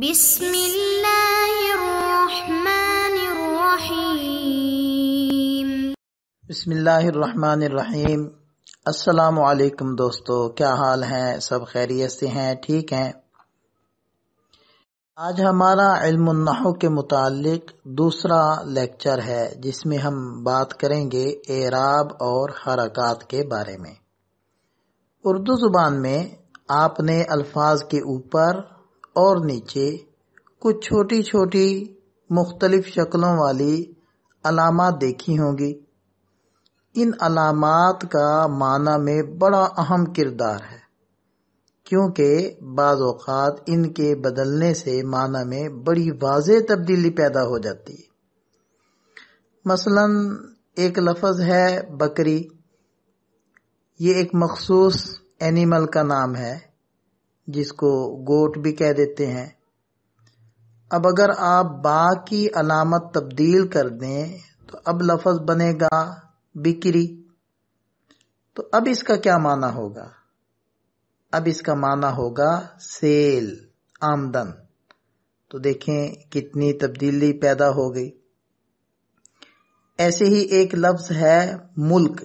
بسم اللہ الرحمن الرحیم۔ بسم اللہ الرحمن الرحیم۔ السلام علیکم دوستو، کیا حال ہیں؟ سب خیریت سے ہیں؟ ٹھیک ہیں؟ آج ہمارا علم النحو کے متعلق دوسرا لیکچر ہے، جس میں ہم بات کریں گے اعراب اور حرکات کے بارے میں۔ اردو زبان میں آپ نے الفاظ کے اوپر اور نیچے کچھ چھوٹی چھوٹی مختلف شکلوں والی علامات دیکھی ہوں گی۔ ان علامات کا معنی میں بڑا اہم کردار ہے، کیونکہ بعض اوقات ان کے بدلنے سے معنی میں بڑی واضح تبدیلی پیدا ہو جاتی ہے۔ مثلا ایک لفظ ہے بکری، یہ ایک مخصوص اینیمل کا نام ہے جس کو گوٹ بھی کہہ دیتے ہیں۔ اب اگر آپ با کی علامت تبدیل کر دیں تو اب لفظ بنے گا بکری۔ تو اب اس کا کیا معنی ہوگا؟ اب اس کا معنی ہوگا سیل، آمدن۔ تو دیکھیں کتنی تبدیلی پیدا ہو گئی۔ ایسے ہی ایک لفظ ہے ملک،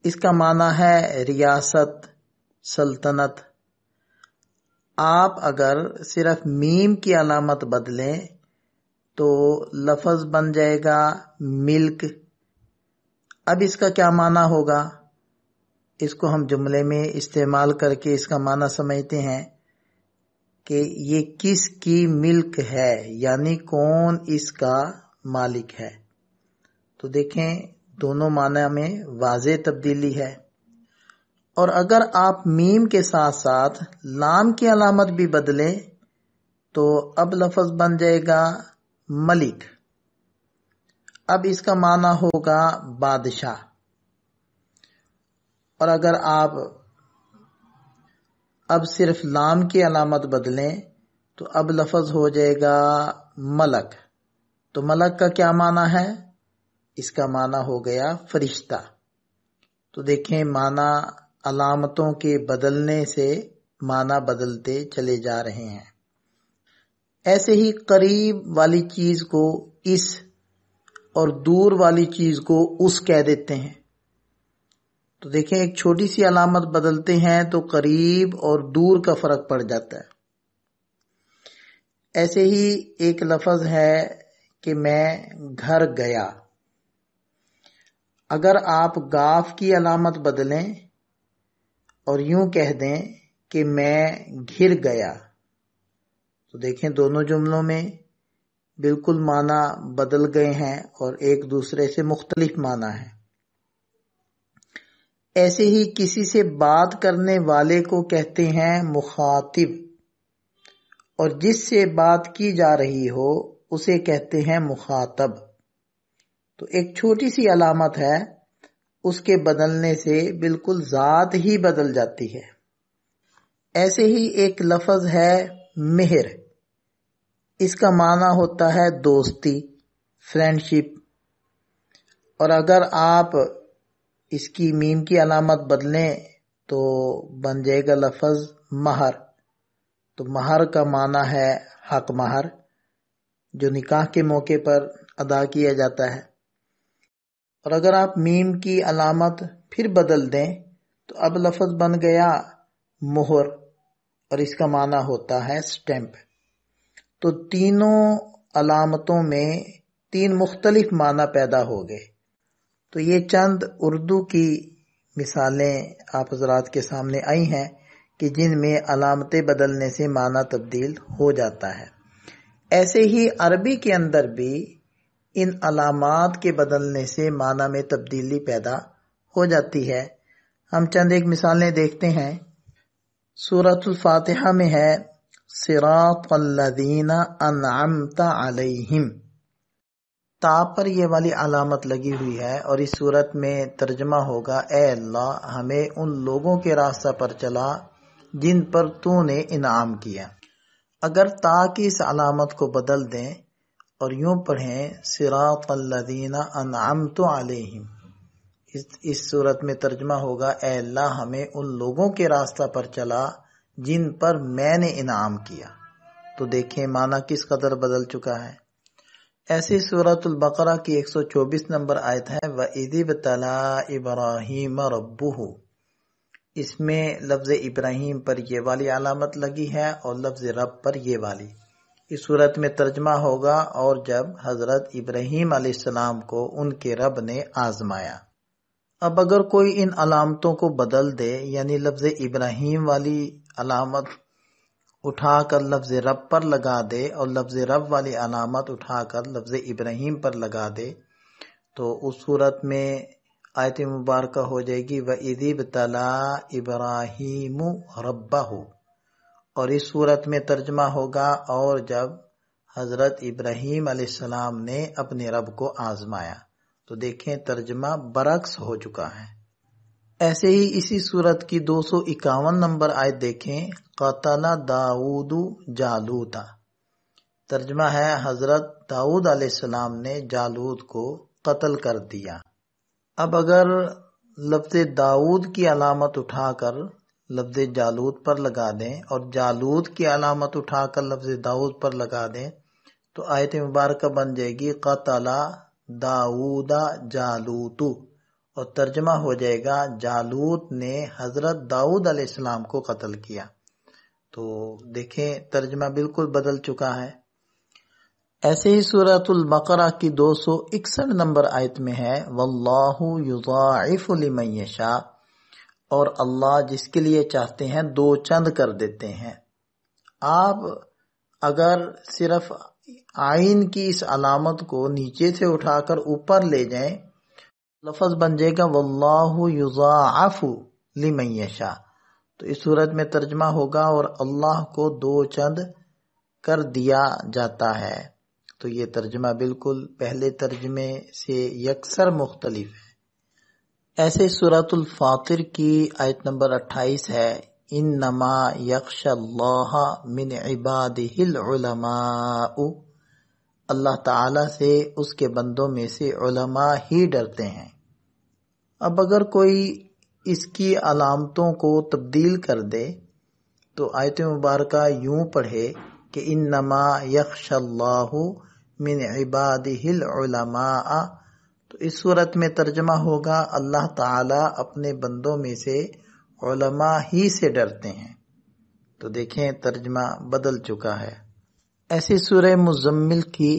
اس کا معنی ہے ریاست، سلطنت۔ آپ اگر صرف میم کی علامت بدلیں تو لفظ بن جائے گا ملک۔ اب اس کا کیا معنی ہوگا؟ اس کو ہم جملے میں استعمال کر کے اس کا معنی سمجھتے ہیں کہ یہ کس کی ملک ہے، یعنی کون اس کا مالک ہے۔ تو دیکھیں دونوں معنی میں واضح تبدیلی ہے۔ اور اگر آپ میم کے ساتھ ساتھ لام کی علامت بھی بدلیں تو اب لفظ بن جائے گا ملک۔ اب اس کا معنی ہوگا بادشاہ۔ اور اگر آپ اب صرف لام کی علامت بدلیں تو اب لفظ ہو جائے گا ملک۔ تو ملک کا کیا معنی ہے؟ اس کا معنی ہو گیا فرشتہ۔ تو دیکھیں معنی علامتوں کے بدلنے سے معنی بدلتے چلے جا رہے ہیں۔ ایسے ہی قریب والی چیز کو اس اور دور والی چیز کو اس کہہ دیتے ہیں۔ تو دیکھیں ایک چھوٹی سی علامت بدلتے ہیں تو قریب اور دور کا فرق پڑ جاتا ہے۔ ایسے ہی ایک لفظ ہے کہ میں گھر گیا۔ اگر آپ گاف کی علامت بدلیں اور یوں کہہ دیں کہ میں گھر گیا تو دیکھیں دونوں جملوں میں بالکل معنی بدل گئے ہیں اور ایک دوسرے سے مختلف معنی ہے۔ ایسے ہی کسی سے بات کرنے والے کو کہتے ہیں مخاطب، اور جس سے بات کی جا رہی ہو اسے کہتے ہیں مخاطب۔ تو ایک چھوٹی سی علامت ہے، اس کے بدلنے سے بالکل ذات ہی بدل جاتی ہے۔ ایسے ہی ایک لفظ ہے مہر، اس کا معنی ہوتا ہے دوستی، فرینڈشپ۔ اور اگر آپ اس کی میم کی علامت بدلیں تو بن جائے گا لفظ مہر۔ تو مہر کا معنی ہے حق مہر، جو نکاح کے موقع پر ادا کیا جاتا ہے۔ اور اگر آپ میم کی علامت پھر بدل دیں تو اب لفظ بن گیا مہر، اور اس کا معنی ہوتا ہے سٹیمپ۔ تو تینوں علامتوں میں تین مختلف معنی پیدا ہو گئے۔ تو یہ چند اردو کی مثالیں آپ حضرات کے سامنے آئی ہیں کہ جن میں علامتیں بدلنے سے معنی تبدیل ہو جاتا ہے۔ ایسے ہی عربی کے اندر بھی ان علامات کے بدلنے سے معنی میں تبدیلی پیدا ہو جاتی ہے۔ ہم چند ایک مثالیں دیکھتے ہیں۔ سورۃ الفاتحہ میں ہے صراط الذین انعمت علیہم، تا پر یہ والی علامت لگی ہوئی ہے، اور اس صورت میں ترجمہ ہوگا اے اللہ ہمیں ان لوگوں کے راستہ پر چلا جن پر تو نے انعام کیا۔ اگر تا کی اس علامت کو بدل دیں اور یوں پڑھیں صراط الذین انعمت علیہم، اس صورت میں ترجمہ ہوگا اے اللہ ہمیں ان لوگوں کے راستہ پر چلا جن پر میں نے انعام کیا۔ تو دیکھیں معنی کس قدر بدل چکا ہے۔ ایسی سورۃ البقرہ کی 124 نمبر آیت ہے وَإِذِ ابْتَلَىٰ إِبْرَاهِيمَ رَبُّهُ، اس میں لفظ ابراہیم پر یہ والی علامت لگی ہے اور لفظ رب پر یہ والی۔ اس صورت میں ترجمہ ہوگا اور جب حضرت ابراہیم علیہ السلام کو ان کے رب نے آزمایا۔ اب اگر کوئی ان علامتوں کو بدل دے، یعنی لفظ ابراہیم والی علامت اٹھا کر لفظ رب پر لگا دے اور لفظ رب والی علامت اٹھا کر لفظ ابراہیم پر لگا دے، تو اس صورت میں آیت مبارکہ ہو جائے گی وَإِذِ ابْتَلَىٰ إِبْرَاهِيمُ رَبَّهُ، اور اس صورت میں ترجمہ ہوگا اور جب حضرت ابراہیم علیہ السلام نے اپنے رب کو آزمایا۔ تو دیکھیں ترجمہ برعکس ہو چکا ہے۔ ایسے ہی اسی صورت کی 251 نمبر آیت دیکھیں قتل داؤد جالوتا، ترجمہ ہے حضرت داؤد علیہ السلام نے جالوت کو قتل کر دیا۔ اب اگر لفظ داؤد کی علامت اٹھا کر لفظ جالوت پر لگا دیں اور جالوت کی علامت اٹھا کر لفظ داؤد پر لگا دیں تو آیت مبارکہ بن جائے گی قتل داؤد جالوت، اور ترجمہ ہو جائے گا جالوت نے حضرت داؤد علیہ السلام کو قتل کیا۔ تو دیکھیں ترجمہ بالکل بدل چکا ہے۔ ایسے ہی سورۃ البقرہ کی 261 نمبر آیت میں ہے واللہ یضاعف لمن یشاء، اور اللہ جس کے لیے چاہتے ہیں دو چند کر دیتے ہیں۔ آپ اگر صرف عین کی اس علامت کو نیچے سے اٹھا کر اوپر لے جائیں، لفظ بن جائے گا واللہ یضاعف لمن یشاء، تو اس صورت میں ترجمہ ہوگا اور اللہ کو دو چند کر دیا جاتا ہے۔ تو یہ ترجمہ بالکل پہلے ترجمے سے یکسر مختلف ہے۔ ایسے سورۃ الفاطر کی آیت نمبر 28 ہے انما یخشی اللہ من عبادہ العلماء، اللہ تعالی سے اس کے بندوں میں سے علماء ہی ڈرتے ہیں۔ اب اگر کوئی اس کی علامتوں کو تبدیل کر دے تو آیت مبارکہ یوں پڑھے کہ انما یخشی اللہ من عبادہ العلماء، تو اس صورت میں ترجمہ ہوگا اللہ تعالی اپنے بندوں میں سے علماء ہی سے ڈرتے ہیں۔ تو دیکھیں ترجمہ بدل چکا ہے۔ ایسی سورہ مزمل کی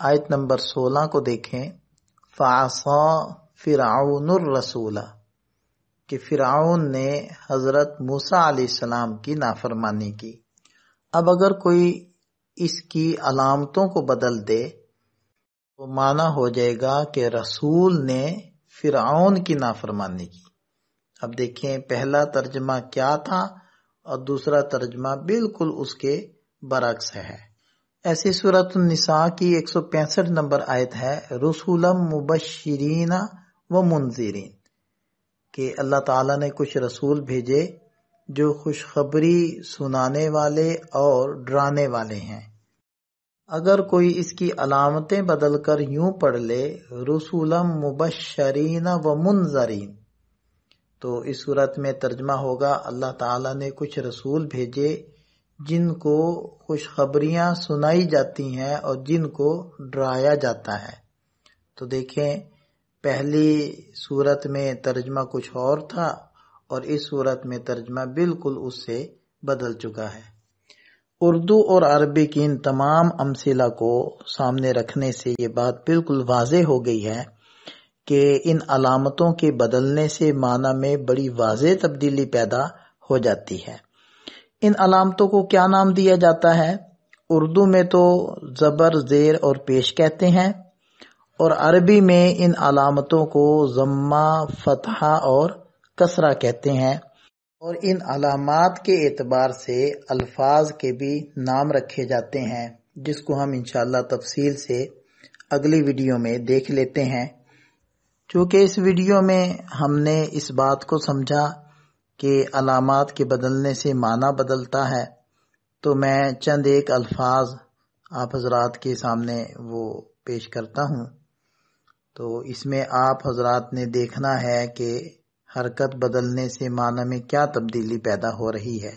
آیت نمبر 16 کو دیکھیں فعصا فرعون الرسول، کہ فرعون نے حضرت موسیٰ علیہ السلام کی نافرمانی کی۔ اب اگر کوئی اس کی علامتوں کو بدل دے تو معنی ہو جائے گا کہ رسول نے فرعون کی نافرمانی کی۔ اب دیکھیں پہلا ترجمہ کیا تھا اور دوسرا ترجمہ بالکل اس کے برعکس ہے۔ ایسی سورۃ النساء کی 165 نمبر آیت ہے رسولا مبشرین و منذرین، کہ اللہ تعالیٰ نے کچھ رسول بھیجے جو خوشخبری سنانے والے اور ڈرانے والے ہیں۔ اگر کوئی اس کی علامتیں بدل کر یوں پڑھ لے رسولا مبشرین و منذرین، تو اس صورت میں ترجمہ ہوگا اللہ تعالیٰ نے کچھ رسول بھیجے جن کو خوشخبریاں سنائی جاتی ہیں اور جن کو ڈرایا جاتا ہے۔ تو دیکھیں پہلی صورت میں ترجمہ کچھ اور تھا اور اس صورت میں ترجمہ بالکل اس سے بدل چکا ہے۔ اردو اور عربی کی ان تمام امثلہ کو سامنے رکھنے سے یہ بات بالکل واضح ہو گئی ہے کہ ان علامتوں کے بدلنے سے معنی میں بڑی واضح تبدیلی پیدا ہو جاتی ہے۔ ان علامتوں کو کیا نام دیا جاتا ہے؟ اردو میں تو زبر، زیر اور پیش کہتے ہیں، اور عربی میں ان علامتوں کو ضمہ، فتحہ اور کسرہ کہتے ہیں، اور ان علامات کے اعتبار سے الفاظ کے بھی نام رکھے جاتے ہیں، جس کو ہم انشاءاللہ تفصیل سے اگلی ویڈیو میں دیکھ لیتے ہیں۔ چونکہ اس ویڈیو میں ہم نے اس بات کو سمجھا کہ علامات کے بدلنے سے معنی بدلتا ہے، تو میں چند ایک الفاظ آپ حضرات کے سامنے وہ پیش کرتا ہوں۔ تو اس میں آپ حضرات نے دیکھنا ہے کہ حرکت بدلنے سے معنی میں کیا تبدیلی پیدا ہو رہی ہے۔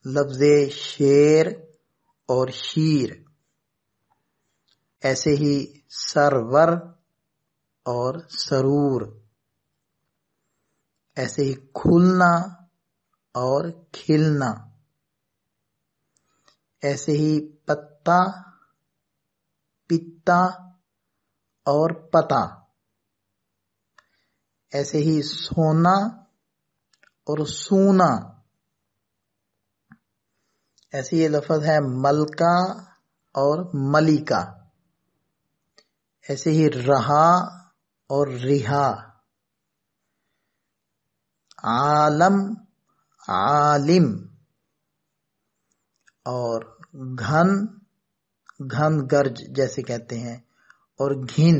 لفظ شیر اور شیر، ایسے ہی سرور اور سرور، ایسے ہی کھلنا اور کھلنا، ایسے ہی پتا، پتا اور پتا، ایسے ہی سونا اور سونا، ایسے یہ لفظ ہے ملکہ اور ملکہ، ایسے ہی رہا اور رہا، عالم، عالم، اور گھن، گھن گرج جیسے کہتے ہیں، اور گھن،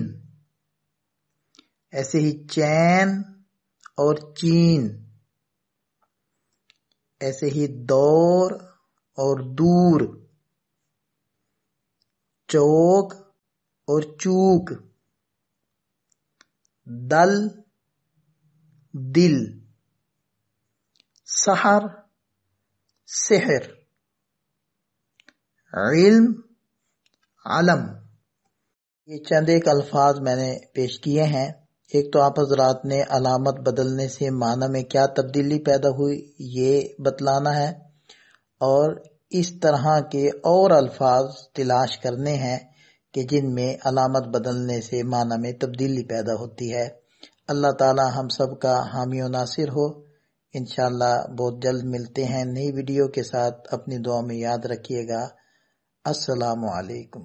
ایسے ہی چین اور چین، ایسے ہی دور اور دور، چوک اور چوک، دل، دل، سحر، سحر، علم، علم۔ یہ چند ایک الفاظ میں نے پیش کیے ہیں۔ ایک تو آپ حضرات نے علامت بدلنے سے معنی میں کیا تبدیلی پیدا ہوئی یہ بتلانا ہے، اور اس طرح کے اور الفاظ تلاش کرنے ہیں کہ جن میں علامت بدلنے سے معنی میں تبدیلی پیدا ہوتی ہے۔ اللہ تعالی ہم سب کا حامی و ناصر ہو۔ انشاءاللہ بہت جلد ملتے ہیں نئی ویڈیو کے ساتھ۔ اپنی دعا میں یاد رکھیے گا۔ السلام علیکم۔